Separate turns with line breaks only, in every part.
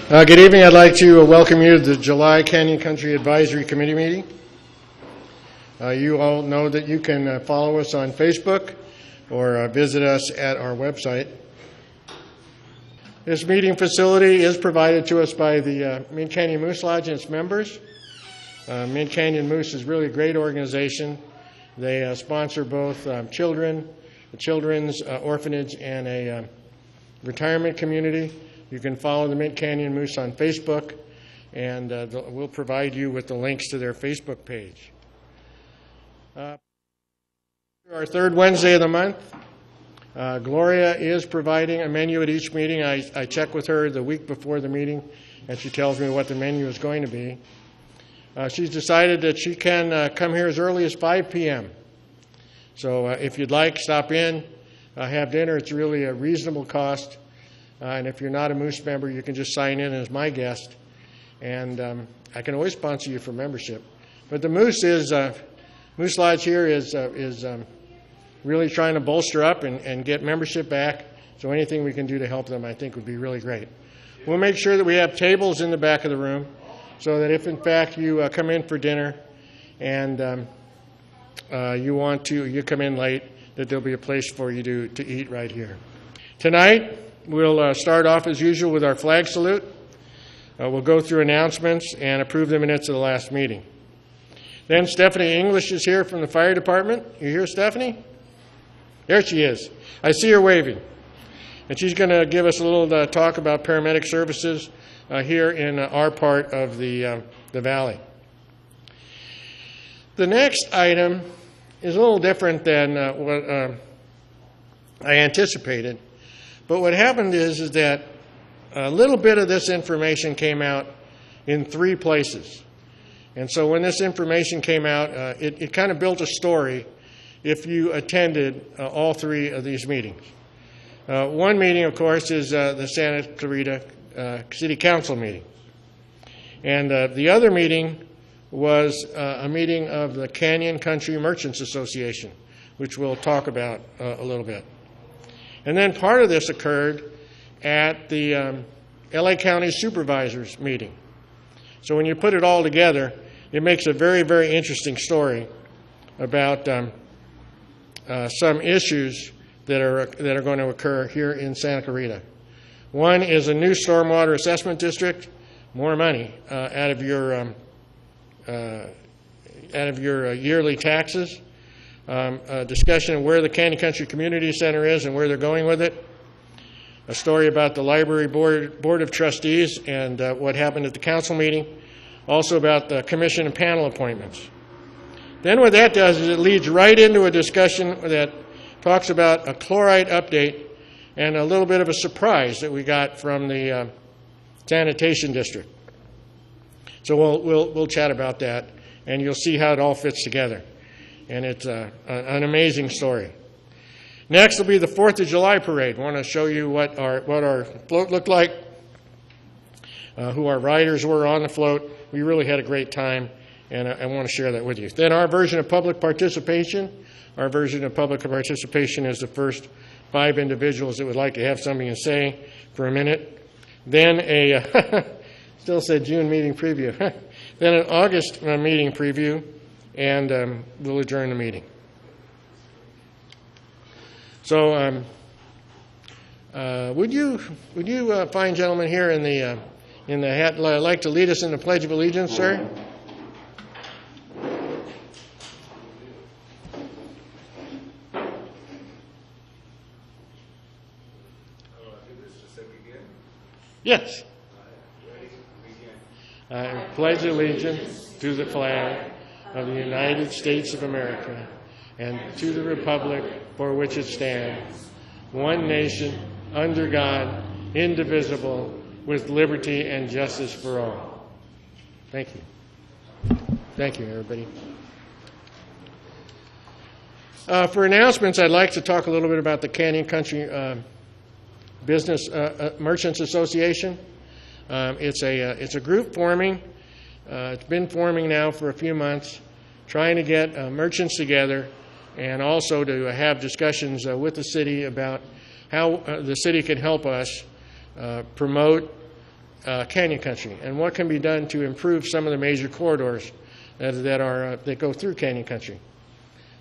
Good evening. I'd like to welcome you to the July Canyon Country Advisory Committee meeting. You all know that you can follow us on Facebook or visit us at our website. This meeting facility is provided to us by the Mint Canyon Moose Lodge and its members. Mint Canyon Moose is really a great organization. They sponsor both children, a children's orphanage, and a retirement community. You can follow the Mint Canyon Moose on Facebook, and we'll provide you with the links to their Facebook page. Our third Wednesday of the month, Gloria is providing a menu at each meeting. I check with her the week before the meeting, and she tells me what the menu is going to be. She's decided that she can come here as early as 5 p.m. So if you'd like, stop in, have dinner. It's really a reasonable cost. And if you're not a Moose member, you can just sign in as my guest. And I can always sponsor you for membership. But the Moose Lodge here is really trying to bolster up and get membership back. So anything we can do to help them, I think, would be really great. We'll make sure that we have tables in the back of the room so that if, in fact, you come in for dinner and you come in late, that there'll be a place for you to eat right here. Tonight, we'll start off as usual with our flag salute. We'll go through announcements and approve the minutes of the last meeting. Then Stephanie English is here from the fire department. You here, Stephanie? There she is. I see her waving. And she's going to give us a little talk about paramedic services here in our part of the valley. The next item is a little different than what I anticipated. But what happened is that a little bit of this information came out in 3 places. And so when this information came out, it kind of built a story if you attended all 3 of these meetings. One meeting, of course, is the Santa Clarita City Council meeting. And the other meeting was a meeting of the Canyon Country Merchants Association, which we'll talk about a little bit. And then part of this occurred at the LA County Supervisors meeting. So when you put it all together, it makes a very, very interesting story about some issues that are going to occur here in Santa Clarita. One is a new stormwater assessment district, more money out of your yearly taxes. A discussion of where the Canyon Country Community Center is and where they're going with it. A story about the Library Board of Trustees and what happened at the council meeting. Also about the commission and panel appointments. Then what that does is it leads right into a discussion that talks about a chloride update and a little bit of a surprise that we got from the sanitation district. So we'll chat about that, and you'll see how it all fits together. And it's an amazing story. Next will be the 4th of July parade. I want to show you what our float looked like, who our riders were on the float. We really had a great time, and I want to share that with you. Then our version of public participation. Our version of public participation is the first 5 individuals that would like to have something to say for a minute. Then still said June meeting preview. Then an August meeting preview. And we'll adjourn the meeting. So, would you fine gentlemen here in the hat like to lead us in the Pledge of Allegiance, sir? Yes. I pledge allegiance to the flag of the United States of America, and to the republic for which it stands, one nation, under God, indivisible, with liberty and justice for all. Thank you. Thank you, everybody. For announcements, I'd like to talk a little bit about the Canyon Country Business Merchants Association. It's a group forming. It's been forming now for a few months, trying to get merchants together and also to have discussions with the city about how the city can help us promote Canyon Country and what can be done to improve some of the major corridors that go through Canyon Country.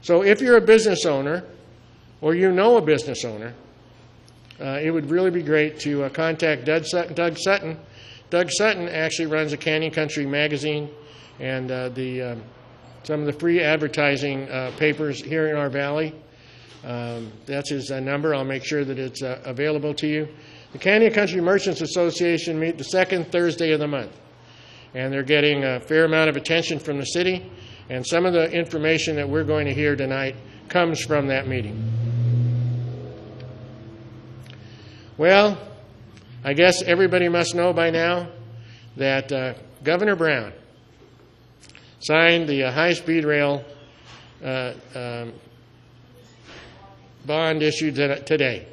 So if you're a business owner or you know a business owner, it would really be great to contact Doug Sutton. Doug Sutton actually runs a Canyon Country magazine and some of the free advertising papers here in our valley. That's his number. I'll make sure that it's available to you. The Canyon Country Merchants Association meet the second Thursday of the month, and they're getting a fair amount of attention from the city, and some of the information that we're going to hear tonight comes from that meeting. Well, I guess everybody must know by now that Governor Brown signed the high-speed rail bond issued today.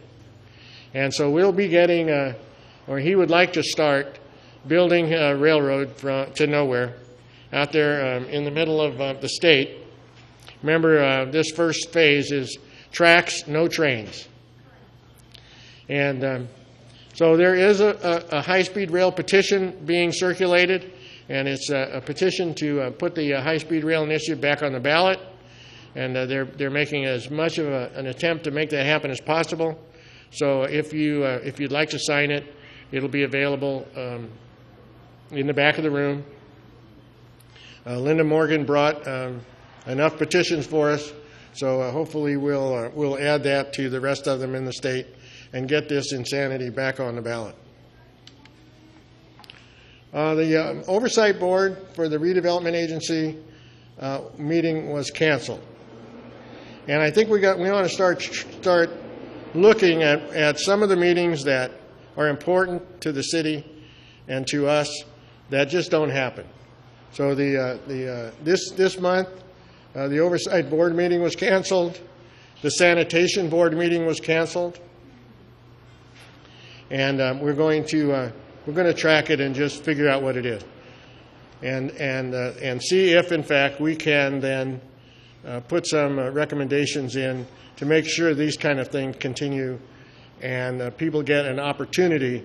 And so we'll be getting, or he would like to start building a railroad to nowhere out there in the middle of the state. Remember, this first phase is tracks, no trains. And so there is a high-speed rail petition being circulated, and it's a petition to put the high-speed rail initiative back on the ballot. And they're making as much of an attempt to make that happen as possible. So if you'd like to sign it, it'll be available in the back of the room. Linda Morgan brought enough petitions for us, so hopefully we'll add that to the rest of them in the state and get this insanity back on the ballot. The Oversight Board for the Redevelopment Agency meeting was canceled. And I think we want to start looking at some of the meetings that are important to the city and to us that just don't happen. So this month, the Oversight Board meeting was canceled. The Sanitation Board meeting was canceled. And we're going to track it and just figure out what it is, and see if in fact we can then put some recommendations in to make sure these kind of things continue and people get an opportunity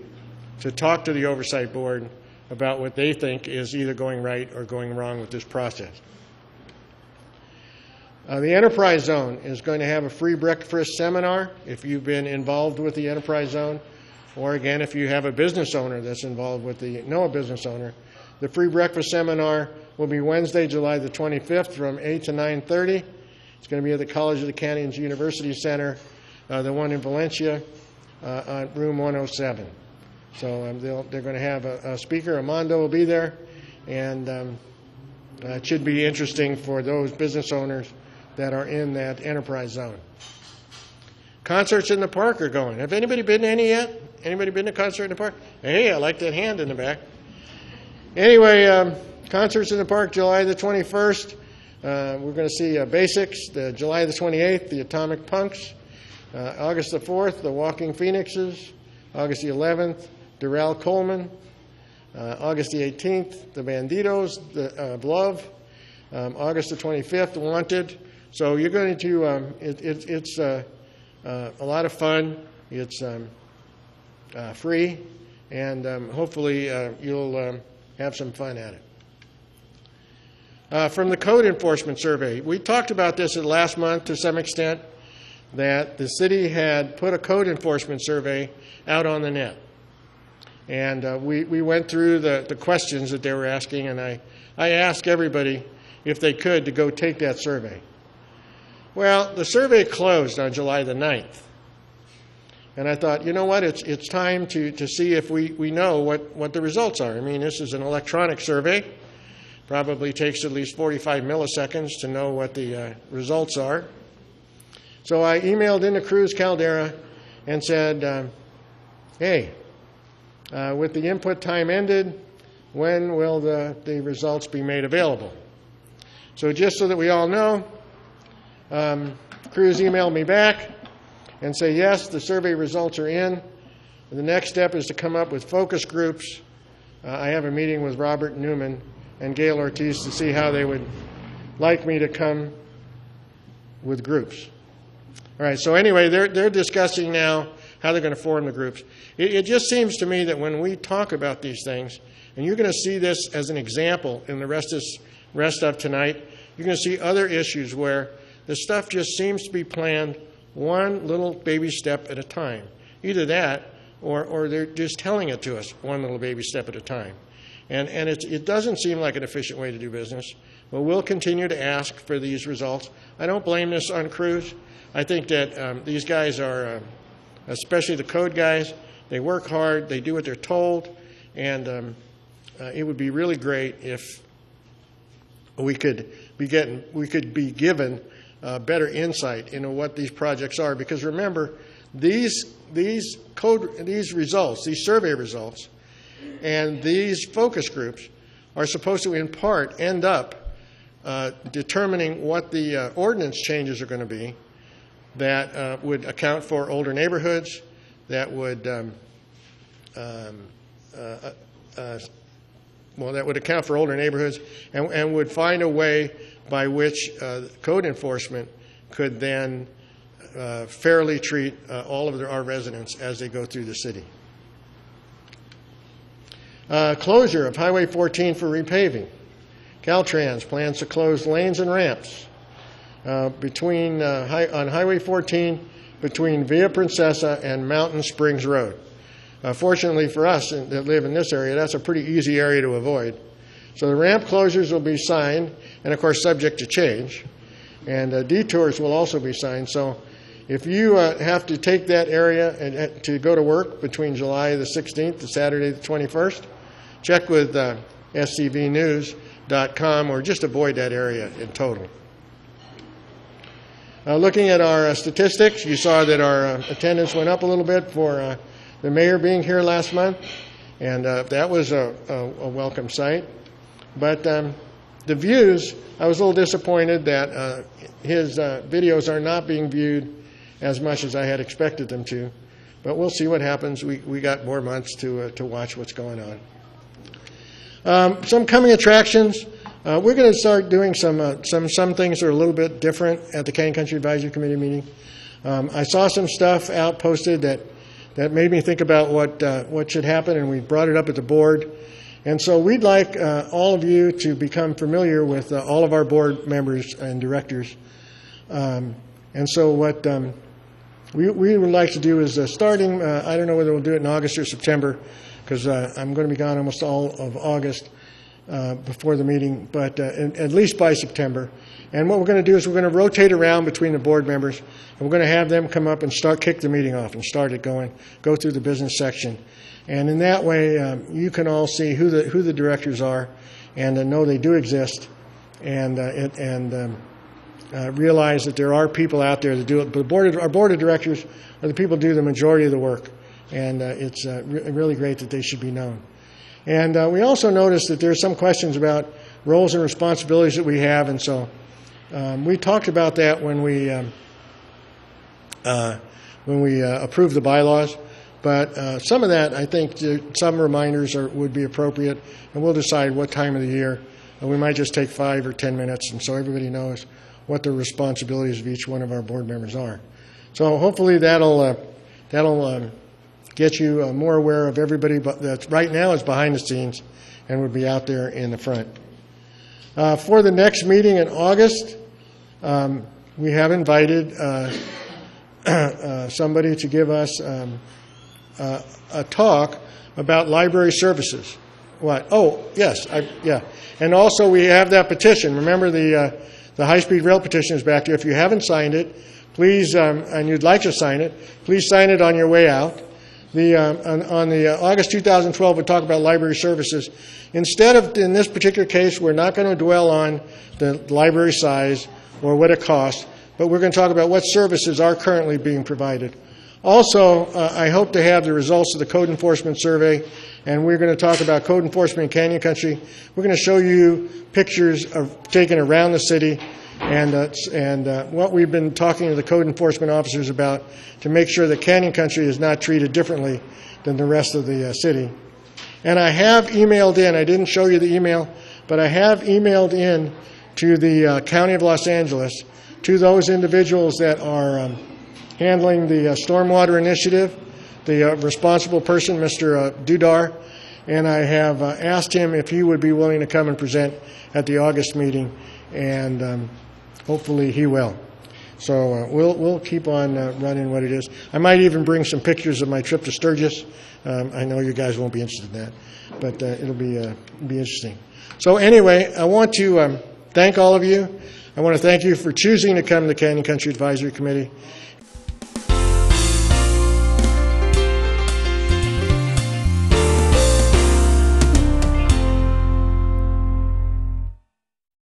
to talk to the Oversight Board about what they think is either going right or going wrong with this process. The Enterprise Zone is going to have a free breakfast seminar if you've been involved with the Enterprise Zone, or again, if you have a business owner that's involved with know a business owner. The free breakfast seminar will be Wednesday, July the 25th from 8 to 9:30. It's going to be at the College of the Canyons University Center, the one in Valencia, on room 107. So they're going to have a speaker. Armando will be there, and it should be interesting for those business owners that are in that enterprise zone. Concerts in the park are going. Have anybody been to any yet? Anybody been to a concert in the park? Hey, I like that hand in the back. Anyway, concerts in the park, July the 21st. We're going to see Basics, July the 28th, the Atomic Punks. August the 4th, the Walking Phoenixes. August the 11th, Darrell Coleman. August the 18th, the Banditos, the Love. August the 25th, Wanted. So you're going to, it's a lot of fun. It's free, and hopefully you'll have some fun at it. From the Code Enforcement Survey, we talked about this last month to some extent, that the city had put a code enforcement survey out on the net. And we went through the questions that they were asking, and I asked everybody if they could to go take that survey. Well, the survey closed on July the 9th. And I thought, you know what, it's time to see if we know what the results are. I mean, this is an electronic survey. Probably takes at least 45 milliseconds to know what the results are. So I emailed into Cruz Caldera and said, hey, with the input time ended, when will the results be made available? So just so that we all know, Cruz emailed me back and say, yes, the survey results are in. And the next step is to come up with focus groups. I have a meeting with Robert Newman and Gail Ortiz to see how they would like me to come with groups. All right, so anyway, they're discussing now how they're going to form the groups. It just seems to me that when we talk about these things, and you're going to see this as an example in the rest of tonight, you're going to see other issues where the stuff just seems to be planned one little baby step at a time. Either that, or they're just telling it to us one little baby step at a time. And it doesn't seem like an efficient way to do business, but we'll continue to ask for these results. I don't blame this on Cruz. I think that these guys are, especially the code guys, they work hard, they do what they're told, and it would be really great if we could be given better insight into what these projects are. Because remember, these results, these survey results, and these focus groups are supposed to, in part, end up determining what the ordinance changes are going to be that would account for older neighborhoods, that would that would account for older neighborhoods, and would find a way by which code enforcement could then fairly treat all of our residents as they go through the city. Closure of Highway 14 for repaving. Caltrans plans to close lanes and ramps on Highway 14 between Via Princesa and Mountain Springs Road. Fortunately for us that live in this area, that's a pretty easy area to avoid. So the ramp closures will be signed, and of course subject to change. And detours will also be signed. So if you have to take that area and to go to work between July the 16th to Saturday the 21st, check with scvnews.com or just avoid that area in total. Looking at our statistics, you saw that our attendance went up a little bit for the mayor being here last month, and that was a welcome sight. But the views, I was a little disappointed that his videos are not being viewed as much as I had expected them to. But we'll see what happens. We got more months to watch what's going on. Some coming attractions. We're going to start doing some things that are a little bit different at the Canyon Country Advisory Committee meeting. I saw some stuff out posted that made me think about what should happen, and we brought it up at the board. And so we'd like all of you to become familiar with all of our board members and directors. And so what we would like to do is starting, I don't know whether we'll do it in August or September, because I'm going to be gone almost all of August before the meeting, but at least by September. And what we're going to do is we're going to rotate around between the board members, and we're going to have them come up and kick the meeting off and start it going, go through the business section. And in that way, you can all see who the directors are, and know they do exist, and realize that there are people out there that do it. But our board of directors are the people who do the majority of the work, and it's really great that they should be known. And we also noticed that there's some questions about roles and responsibilities that we have, and so we talked about that when we approved the bylaws. But some of that, I think, some reminders would be appropriate, and we'll decide what time of the year. And we might just take 5 or 10 minutes, and so everybody knows what the responsibilities of each one of our board members are. So hopefully that'll get you more aware of everybody that right now is behind the scenes and would be out there in the front. For the next meeting in August, we have invited somebody to give us a talk about library services. What? Oh, yes, yeah. And also we have that petition. Remember the high-speed rail petition is back there. If you haven't signed it, please, and you'd like to sign it, please sign it on your way out. On the August 2012, we'll talk about library services. Instead of, in this particular case, we're not going to dwell on the library size or what it costs, but we're going to talk about what services are currently being provided. Also, I hope to have the results of the code enforcement survey, and we're going to talk about code enforcement in Canyon Country. We're going to show you pictures taken around the city and what we've been talking to the code enforcement officers about to make sure that Canyon Country is not treated differently than the rest of the city. And I have emailed in, I didn't show you the email, but I have emailed in to the County of Los Angeles, to those individuals that are handling the stormwater initiative, the responsible person, Mr. Dudar, and I have asked him if he would be willing to come and present at the August meeting, and hopefully he will. So we'll keep on running what it is. I might even bring some pictures of my trip to Sturgis. I know you guys won't be interested in that, but it'll be interesting. So anyway, I want to thank all of you. I want to thank you for choosing to come to the Canyon Country Advisory Committee.